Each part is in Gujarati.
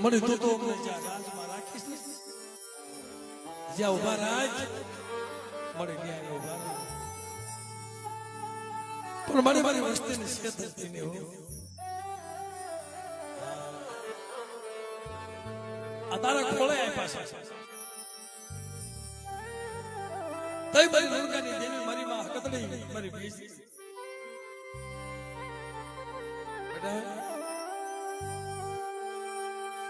મને તો અમને જ્યાં રાજમાં રાખીશ ને જ્યાં ઉભા રાજ મળે ત્યાં ઉભા રાજ પણ મારી મારી વસ્તીની છેતરતી ને હો આ તારા ખોળે આપ્યા છે તઈ બધી દુર્ગાની દેવી મારી માં હકતડી મારી બીજ બેટા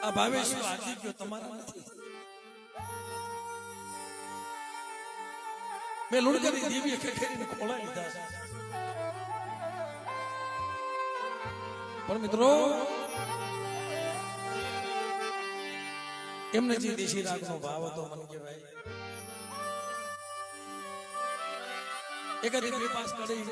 આ ભાવેશ આજી ગયો તમારા નથી મેં લુણકાની દેવીએ ખેખેરીને ખોળાઈ લીધા છે પણ મિત્રો એમને જે દેશી રાગનો ભાવ હતો મન કહેવાય એકાદી બે પાસ કરી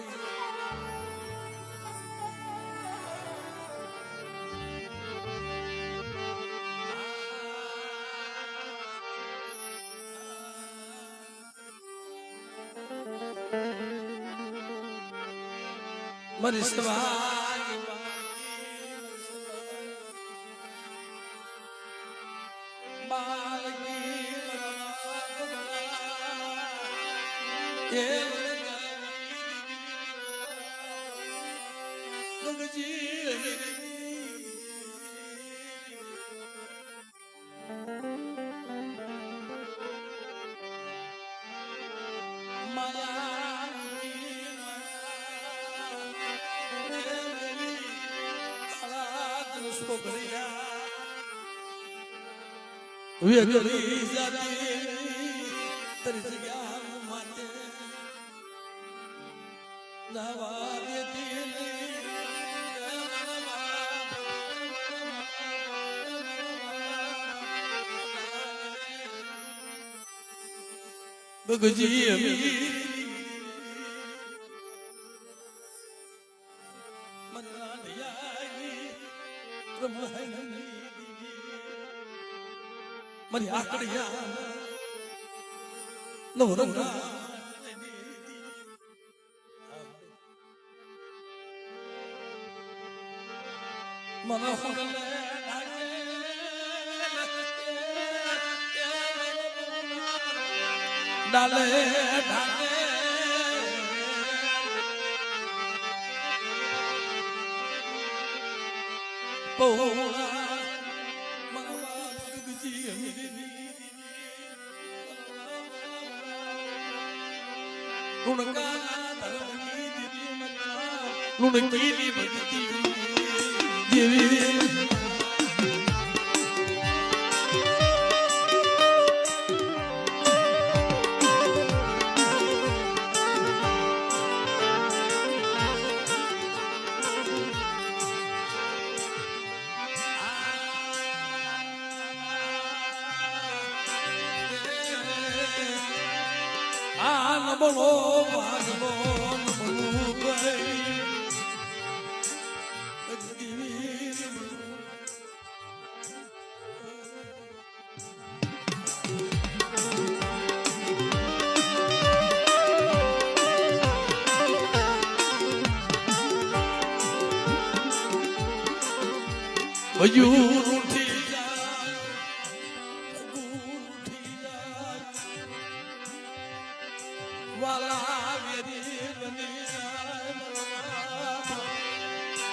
મારી સવારી વેગલી જાતી તરી જગ્યા માટે જવા દેતી બગજી અમી મારી આકડિયા નવરંગા મારા હોગલે ડાલે ડાલે પોળા લુણકી ભગતી દેવી બોલો ભાગલો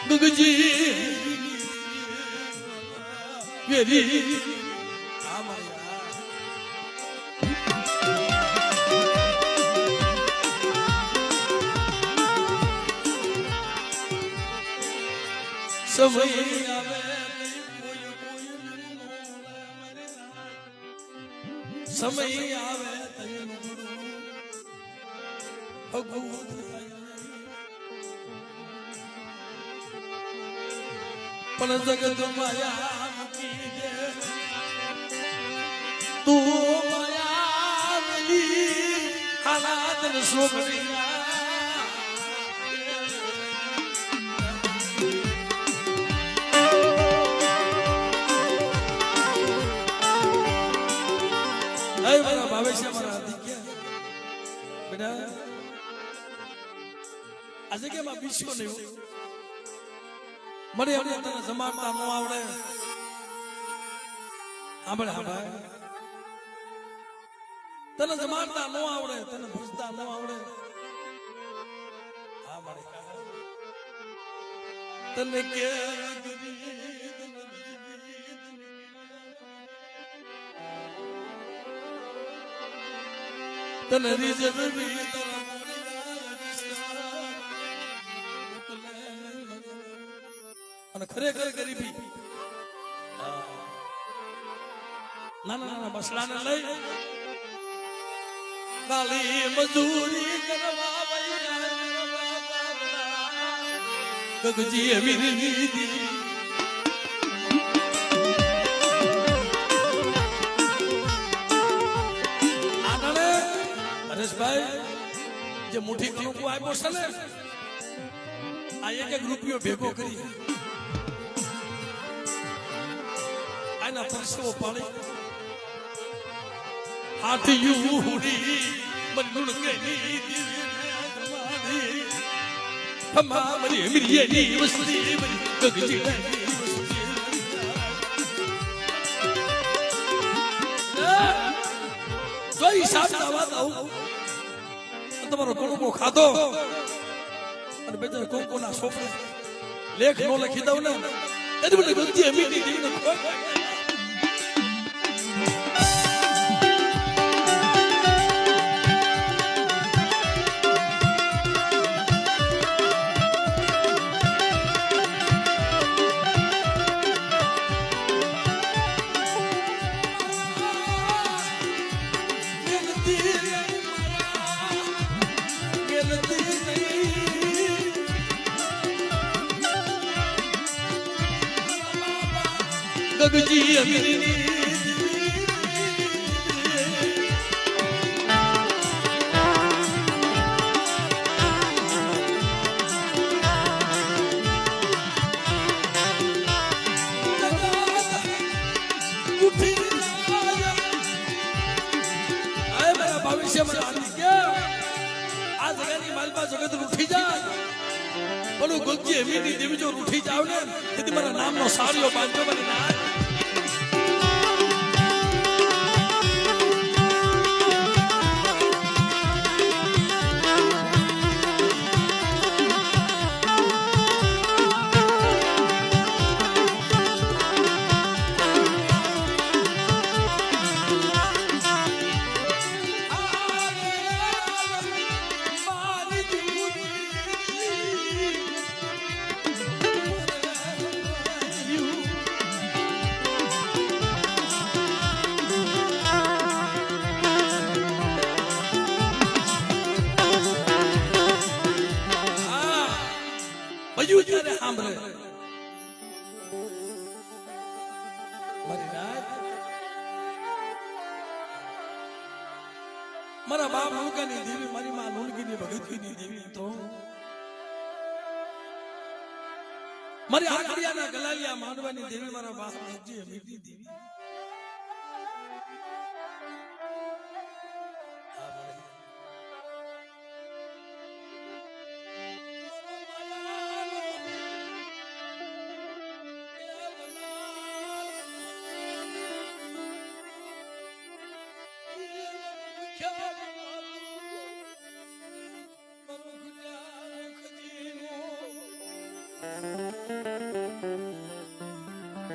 ગગજી વેરી સમય આવે સમય આવે પણ જગત માયા મૂકી દે તું માયા મિલી હાલાત સોગડી મારા ભાવે છે મારા બેટા આજે કેમ આ વિશ્વ નહીં મને એમને તને જમાડતા ન આવડે આંબળે આંબળે તને જમાડતા ન આવડે, તને ભજતા ન આવડે, હા મારી તને કે તને રીઝવી અને ખરેખર ગરીબી નાના નાના બસડાને લઈ કાલી મજૂરી કરવા ગગજી અમીરની હરેશભાઈ જે મુઠ્ઠી કણુકો આપ્યો છે ને આ એક રૂપિયો ભેગો કરી આના પરસેવો પાડી હાથિયું હુડી બંદૂક ગઈ દીવાની હમા મરી મિરીની વસ્તી ગગજી જોઈ સાબના વાત આવું તમારો કણુકો ખાધો અને બેચારા કોકોના સોપડે લેખ નો લખી દઉં ને એની બધી ગંજી મીઠી દીને ગગજી અમીરની ઉઠી જાય બોલું ગગજી અમીરની દેવી જો ઉઠી જાવ ને તેથી મારા નામનો સારીઓ બાંધો બની ના મારા બાપ લુકાની દેવી મારી માં લુલગીની ભગતની દેવી તો મારી આકડિયાના ગલાલિયા માંડવાની દેવી મારા બાપ ગગજી અમીરની દેવી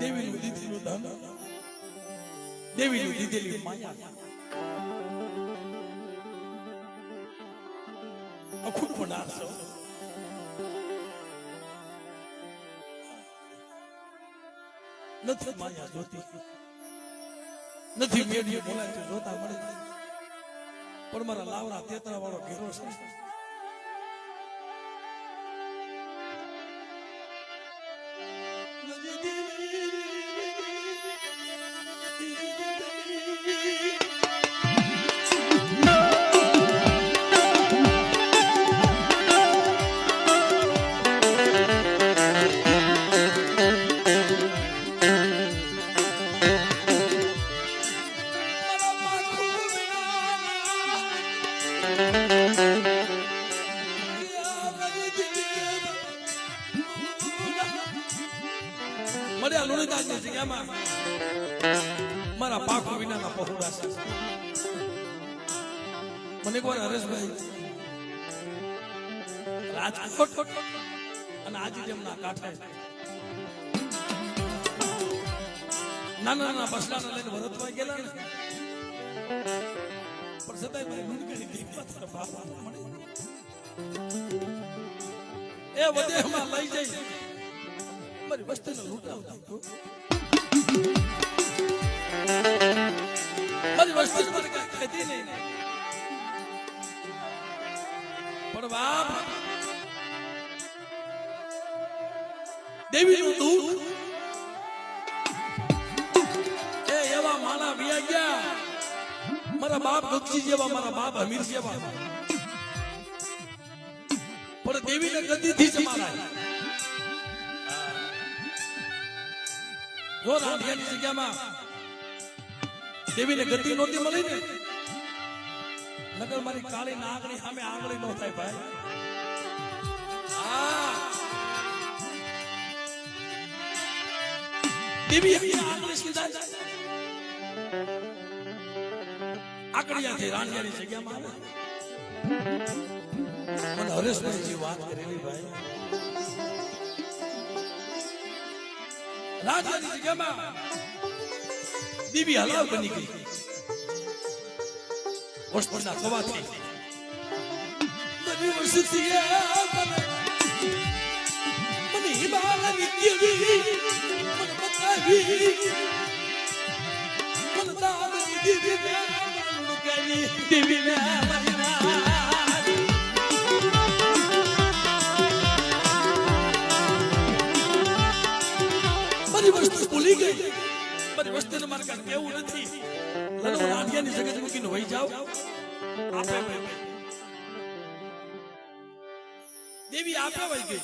દેવીનું દીધેલું ધન દેવીનું દીધેલી માયા અખૂટ બનારસો નથી માયા જોતી નથી મેડીએ બોલાય તો જોતા મળે પણ મારા લાવરા તેતરા વાળો ઘેરો છે રાજધાની જગ્યામાં મારા પાખો વિનાના પહોળા છે. મને એક વાર હરેશભાઈ રાજકોટ અને આજીડેમના કાંઠે નાના નાના બસડાને લઈને વરતવા ગયેલા ને, પણ છતાંય મારી લુણકરી દીકરા તારા બાપા મળે એ વદેહમાં લઈ જઈ મારી વસ્તીને લૂંટાવતા હતો. મારી વસ્તી મને કઈ કહેતી નહીં, પણ બાપ દેવીનું દૂધ એ એવા માણા વિયા ગયા મારા બાપ ગગજી જેવા, મારા બાપ હમીર જેવા, પણ દેવીને ગદીથી જ મારાય. જો રાંધિયાની જગ્યામાં દેવીને ગતિ નહોતી મળી ને, નગર મારી કાળી નાગણી સામે આંગળી નો થાય ભાઈ. દેવી આંગળી સીધા આકડિયાથી રાંધિયાની જગ્યામાં આવે. મને હરેશભાઈ વાત કરેલી ભાઈ, રાજાની જગ્યામાં દેવી હલાવ બની ગઈ વસ્તુના કવાથી. બધી વસ્તુ મને હિમાલયની દેવી મને બતાવી, મને દામની દેવી દેવી બધી વસ્તુ ભૂલી ગઈ. બધી વસ્તુને મારે કાંઈ કેવું નથી. લડો રાંધિયાની જગત મૂકીને વહી જાઓ. આપે દેવી આપે વહી ગઈ.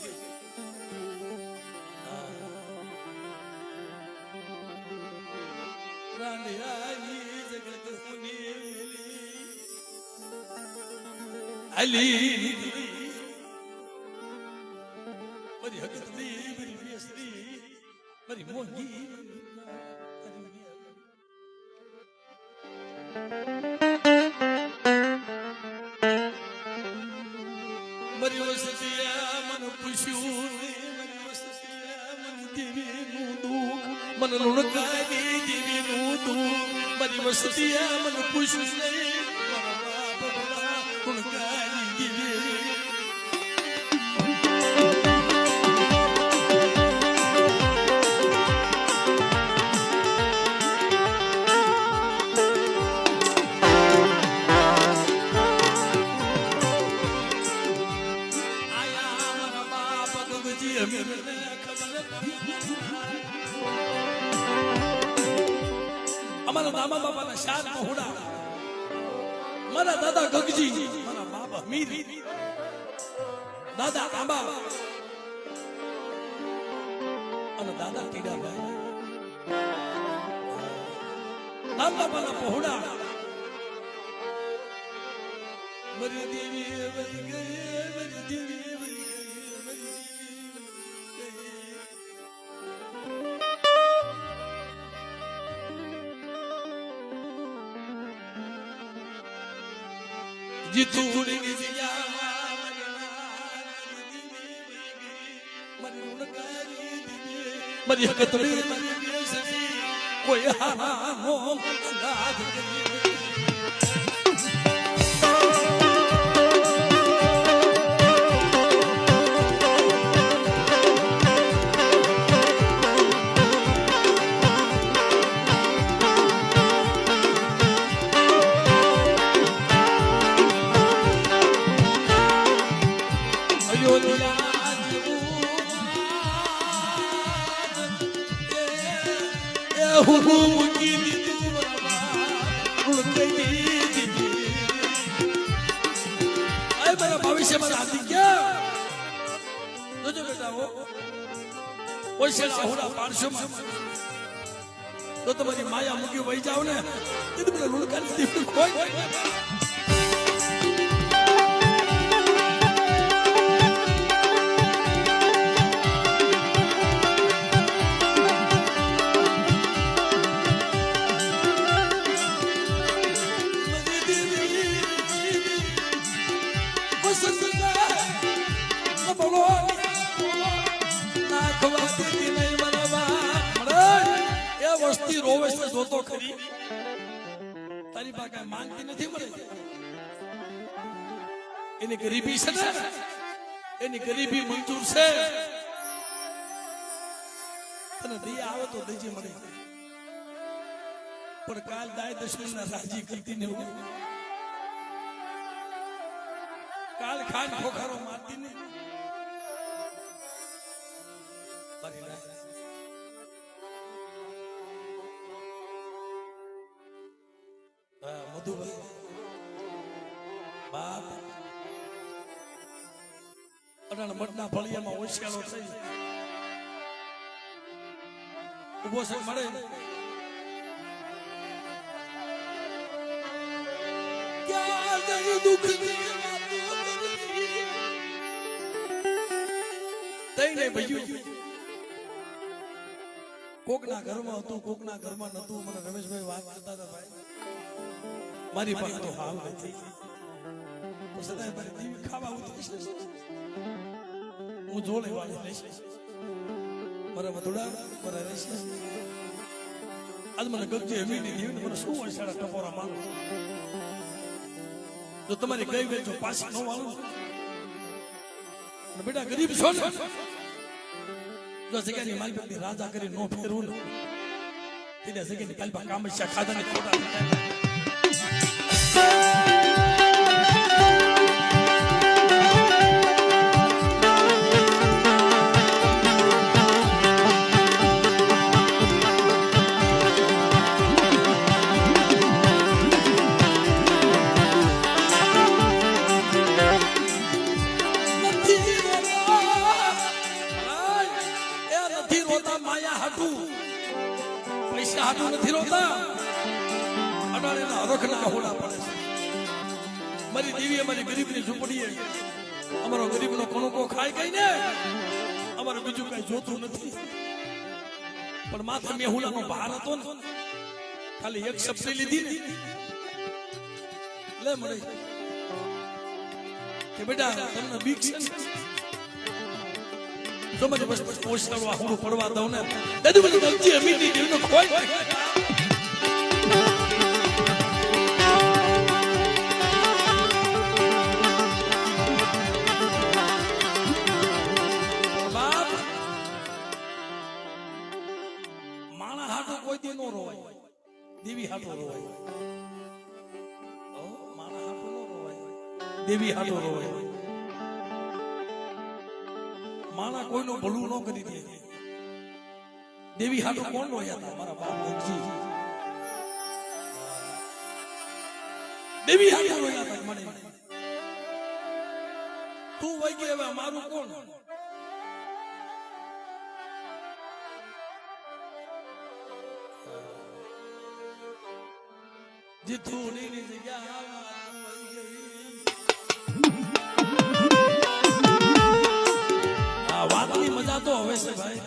રાંધિયાની જગત અલી બધી હકત બધી બેસરી બધી મોંઘી મારી વસતિયા મને પૂછ્યું, મારી વસતિયા મને દેવીનું દુઃખ, મને લુણકાવી દેવીનું દુઃખ, મારી વસતિયા મને પૂછ્યું નહીં, મારા બાપ લુણકાવી દેવી. અમારા દામા બાપાના શાર મહોડા, મારા દાદા ગગજી, મારા બાપ હમીર, દાદા આંબા અને દાદા ટીડાભાઈ, દામ બાપાના પહોળા. મારી દેવી વળી ગઈ, મારી દેવી વળી ગઈ, મારી દેવી જીતુડી જગ્યામાં મારી લુણકારી દેવી, મારી હકતડી મારી બેસતી કોઈ હારાનો ગાધ કરી. ભવિષ્ય માં આદિ ગયા જોજો બેટા હો કોઈ છે આહુડા 500 માં તો તમારી માયા મૂકી વહી જાવ ને એ તમને લુણકારી દીધી કોઈ રોવે છે જોતો ખરી તારી પાસે કાંઈ માંગતી નથી મળે એની ગરીબી છે ને એની ગરીબી મંજૂર છે તને દયા આવે તો દેજે મળે પણ કાલ દાય દુશ્મનના રાજી કરતી ને કાલ ખાન ખોખારો મારતી ને મધુભાઈ બાપ અટાણ મઠના ફળિયામાં હોશિયારો થઈ ઉભો છે મળે દુઃખ કોકના ઘરમાં હતું કોકના ઘરમાં નતું મને રમેશભાઈ વાત કરતા હતા ભાઈ મારી પાસે તો હાલ નથી સદાય મારી દીવી ખાવા ઉતરી હું જોડે વાળી રહીશ મારા મધુડા મારા રહીશ આજ મને ગગજે હમીની દીવીને મને શું હોય સાડા ટપોરા મારું જો તમારી ગઈ વેચો પાછી ન વાળું બેટા ગરીબ છો ને જો જગ્યાની માલપતની રાજા કરી નો ફેરવું ને તેને જગ્યાની કાલપા કામસ્યા ખાધા ને ખોટા નથી રોતા અડાડેના હરખના હોડા પડે છે મારી દેવી અમારી ગરીબની ઝૂંપડીએ અમારો ગરીબનો કણકો ખાઈ ગઈ ને અમારે બીજું કઈ જોતું નથી પણ માથે મેહુલાનો ભાર હતો ને ખાલી એક શબ્દ લીધી ને લે મળે કે બેટા તમને બીક છે તમારી બસ પોષણવા હું પડવા દઉં ને દાદુ મને ગમતી અમીની દીવનો ખોઈ બાપ માણા હાટો કોઈ દી નો રોવાય દેવી હાટો રોવાય માણા હાટો નો રોવાય દેવી હાટો રોવાય માણા કોઈનું ભલું ન કરી દે દેવી હાટુ કોણ રોયા હતા મારા બાપ ગગજી દેવી હાટુ રોયા હતા મને તું વઈ ગઈ હવે મારું કોણ જીતુની જગ્યા મજા તો હવે છે ભાઈ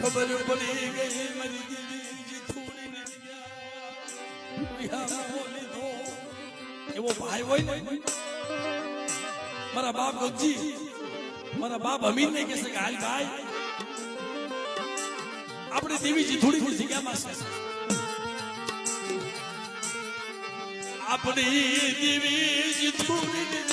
ખબર પડી ગઈ મારી દીદી થોડી એવો ભાઈ હોય ને મારા બાપ ગગજી મારા બાપ અમીર ને કહે છે કે હાલ ભાઈ આપણે દેવીજી થોડી જગ્યામાં છે આપણી દેવીજી થોડી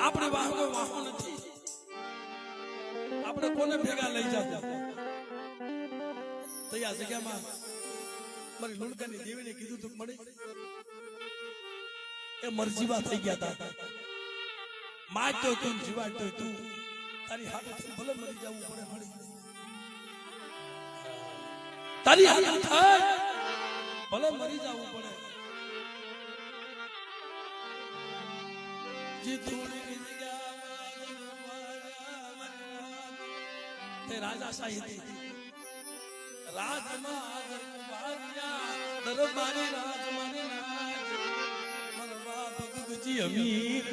આપણે વાહો નથી આપણે કોને ભેગા લઈ જતા તો આ જગ્યામાં મારી લુણકાની દેવીને કીધું તું મળી એ મરજીવા થઈ ગયા હતા મારતો તું જીવાડતો તું તારી હાથ ભલે મરી જવું પડે મળી તારી હાથ થાય ભલે મરી જવું પડે જે થોડી તે રાજા શાહી રાજમાં દરબારી રાજમાને મારા બાપ ગગજી અમીર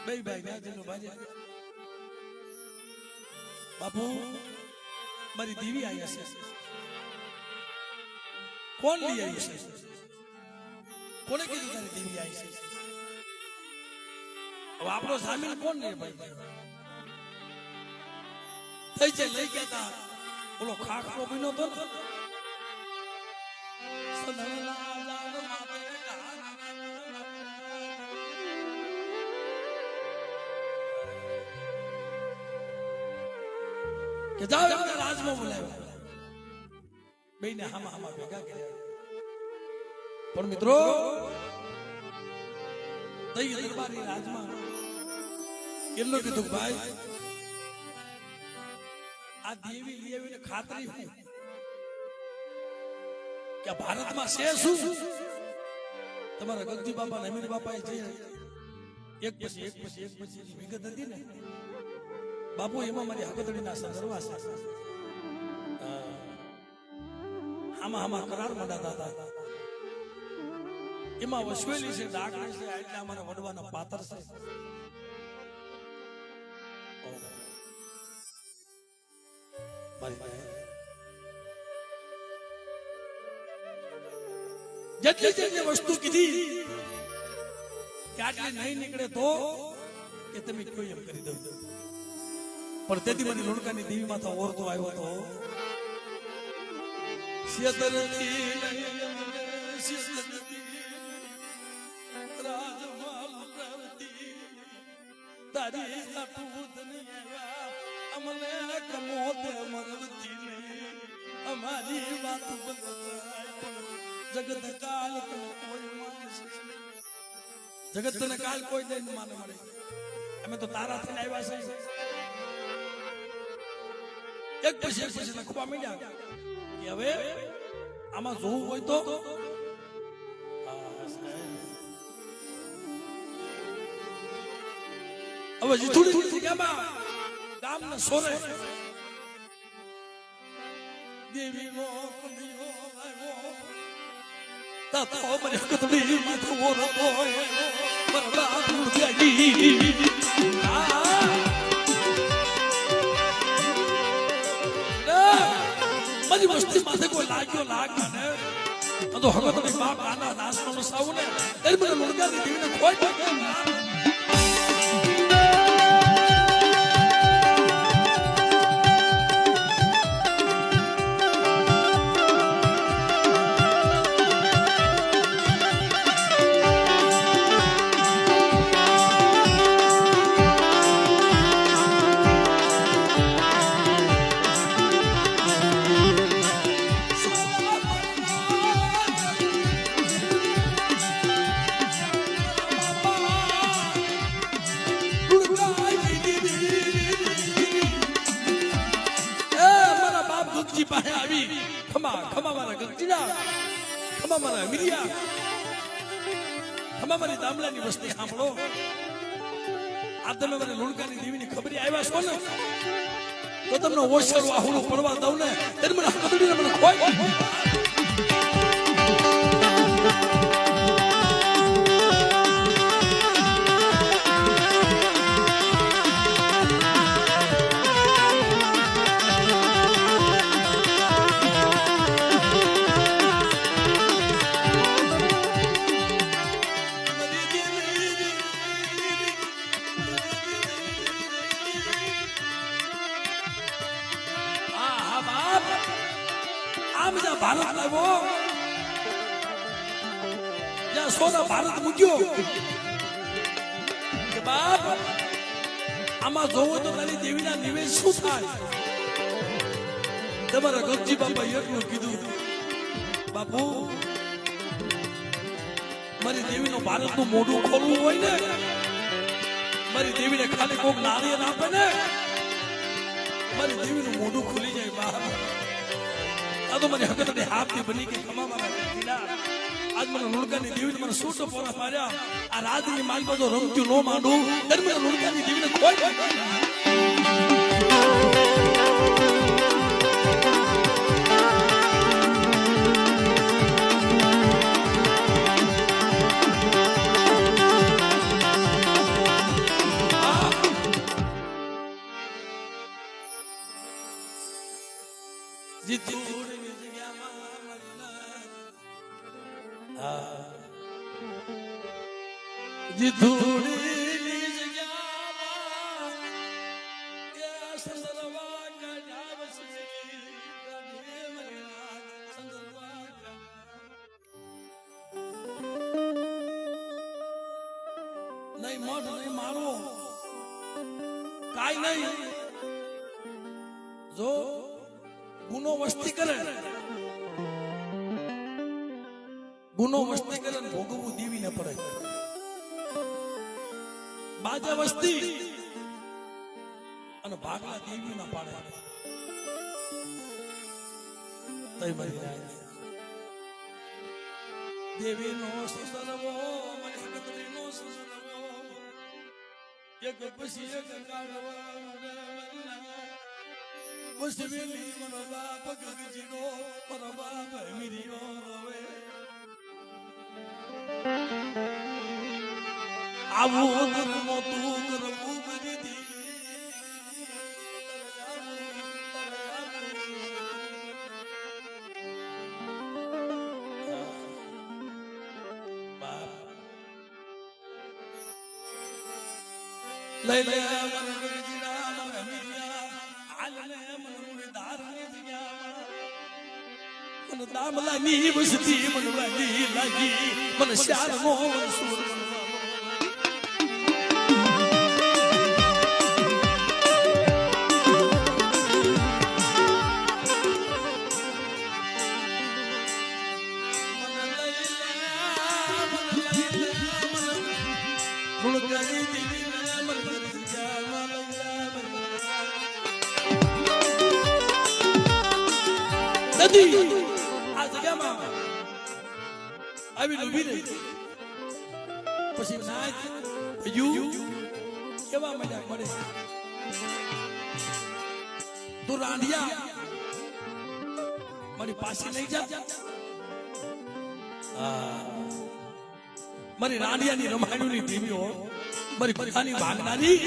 બે ભાઈ ના જેનો બાજે બાપુ મારી દેવી આવી છે કોણ લઈ આવી છે કોને કીધું તારી દેવી આવી છે હવે આપણો જામીન કોણ લે ભાઈ થઈ છે લઈ ગયા તા બોલો ખાખરો બીનો તો કે જાઓ એમને રાજમાં બોલાવ્યો બેને હામા ભેગા કર્યા પણ મિત્રો દઈ દરબારી રાજમાં કેટલું કીધું ભાઈ આ દેવી લઈ આવીને ખાતરી હું કે ભારતમાં છે શું તમારા ગગજી બાપા ને અમીર બાપા જે એક પછી વિગત હતી ને બાપુ એમાં મારી હકતડીના સંદર્ભા છે આમાં કરાર મંડાતા હતા એમાં વસવેલી છે ડાકણી છે એટલે અમારા વડવાના પાત્ર છે જેટલી વસ્તુ કીધી કે આટલી નહીં નીકળે તો કે તમે કોઈ એમ કરી દઉં પણ તેથી મને લુણકાની દેવી માથા ઓરતો આવ્યો તો તારી અમને કમોતે મરવતી નહીં અમારી વાત જગત કાલ કોઈ માણસ જગત ને કાલ કોઈ દઈને માને મળે અમે તો તારા થઈને આવ્યા છે એક પછી લખવા માંડ્યા કે હવે આમાં જોવું હોય તો હવે થોડી જગ્યામાં ગામના સોરે દેવી નો તાતો મને કતડી માથું ઓરતો બરડા ભૂલી મારી વસ્તી માથે કોઈ લાગ્યો ને તો હવે તો બાપ આના દાસનો સાવ ને એ મને લુણકાની દેવીને કોઈ મારી દામલાની વસ્તી સાંભળો આ તમે મને લુણકાની દેવીની ખબરી આવ્યા છો ને તો તમને ઓછારું આહુડું પડવા દઉં ને ત્યારે મને હકતડીને મને કોઈ ભારત લાવ્યો જ્યાં સોના ભારત મૂક્યો કે બાપ આમાં જોવો તો તારી દેવીના નિવેશ શું થાય તમારા ગગજી બાપા એટલું કીધું બાપુ મારી દેવીનું ભારતનું મોઢું ખોલવું હોય ને મારી દેવીને ખાલી કોક નારિયેળ આપે ને મારી દેવીનું મોઢું ખુલી જાય બાપ આ તો મને હકતડી હાથથી બની કે ખમામાં આજ મને લુણકાની દેવીને મને સૂટો પોરા માર્યા આ રાતની માલમાં તો રમતું ન માંડું ત્યારે મને લુણકાની દેવીને કોઈ જીતુડીની જગ્યામાં જીતુડીની જગ્યામાં એ સંદરવા કાઢ્યા વસી સંદરવા નહીં મઠ નહીં મારો કાઈ નહીં જો ગુનો વસ્તી કરે ને ભોગવવું દેવી ને પડે બાજા વસ્તી અને ભાગલા દેવી ના પાડે તઈ મારી રાય દેવી નો સસરવો મને કતરી નો સસરવો એક પછી એક કાઢવા વસવેલી મનો બાપ ગગજીનો મનો બાપ મીરિયો રવે આવું ધર્મો તું કરવું કરી દીધી લઈ લે મન ગગજીના મન મીરિયા આલે મન મુરદારની જગ્યામાં મન દામલાની વસતી મન લાગી મન શારમો મન સુર આ જગ્યામાં આવી ઉભી રહી પછી નાચ કેવા મજા પડે તું રાંધિયા મારી પાસે લઈ જા મારી રાંધિયાની રમાયણની ટીવીઓ મારી પોતાની ભાગનારી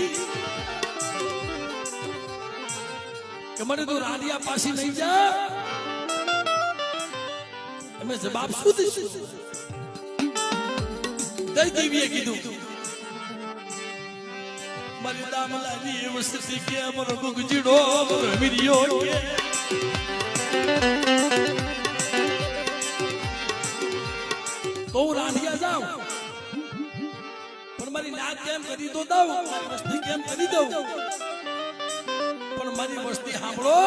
કે મને તું રાંધિયા પાસે લઈ જા અમે જવાબ શું દઈશું દઈ દેવીએ કીધું મારી દામલાની વસ્તી કે મરો ગુગજીડો મરો મીરિયો કે તો રાંધિયા જાવ પણ મારી નાત કેમ કરી તો દઉં મારી વસ્તી કેમ કરી દઉં પણ મારી વસ્તી સાંભળો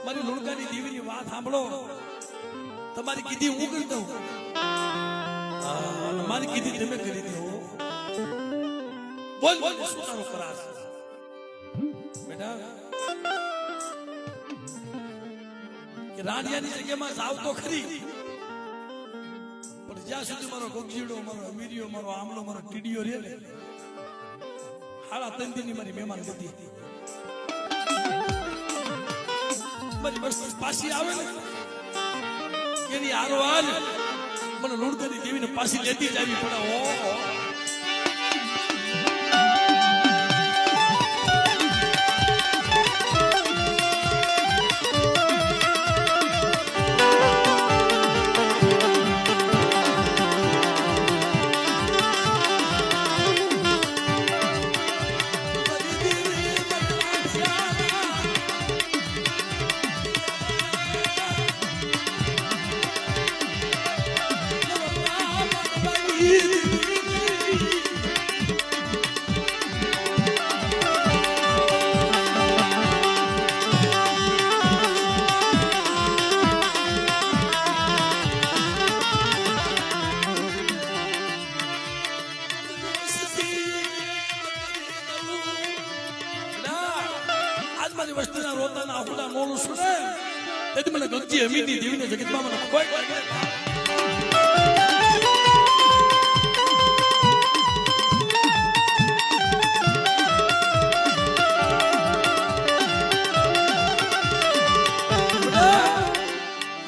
મારી લુણકાની દેવીની વાત સાંભળો તમારી કીધી હું કરી દઉં મારી કીધી તમે કરી દો બોલ બોલ શું તારો કરાશ બેટા કે રાંધિયાની જગ્યામાં જાવ તો ખરી પણ જ્યાં સુધી મારો ગોગજીડો મારો અમીરિયો મારો આમલો મારો ટીડીયો રે ને હાડા તંદીની મારી મહેમાન ગતિ હતી મારી વસ્તુ પાછી આવે ને એની હારો હાલ મને લુણકાની દેવીને પાછી લેતી જ આવી પડે મારી વસ્તીના રોતાના આહુડા મોલું સુને તેથી મને ગગજી અમીની દેવીને જગતમાં મને કોઈ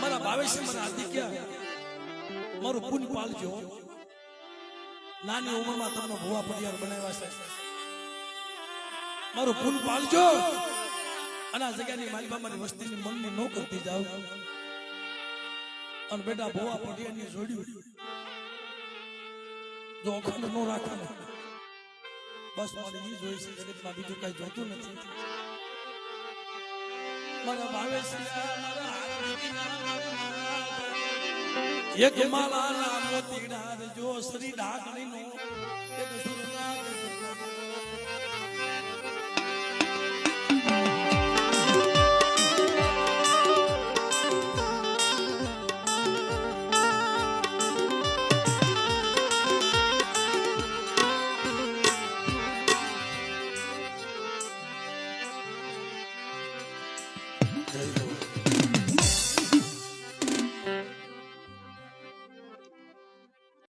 મારા ભાવેશ મારા આદિક્યા મારું પુન પાલજો નાની ઉંમરમાં તમને ભુવા પરિવાર બનાવ્યા છે મારું પુન પાલજો અને આ જગ્યાની મારી બાબાની વસ્તીની મનની નો કરતી જાવ અને બેટા ભોવા પટિયાની જોડ્યું જો અખંડ નો રાખે ને બસ મારે ઈ જોઈ છે જગતમાં બીજું કઈ જોતું નથી મારા ભાવે એક માળાના મોતીડા જો શ્રી ઢાકણીનો એક સુરનાથ There you go.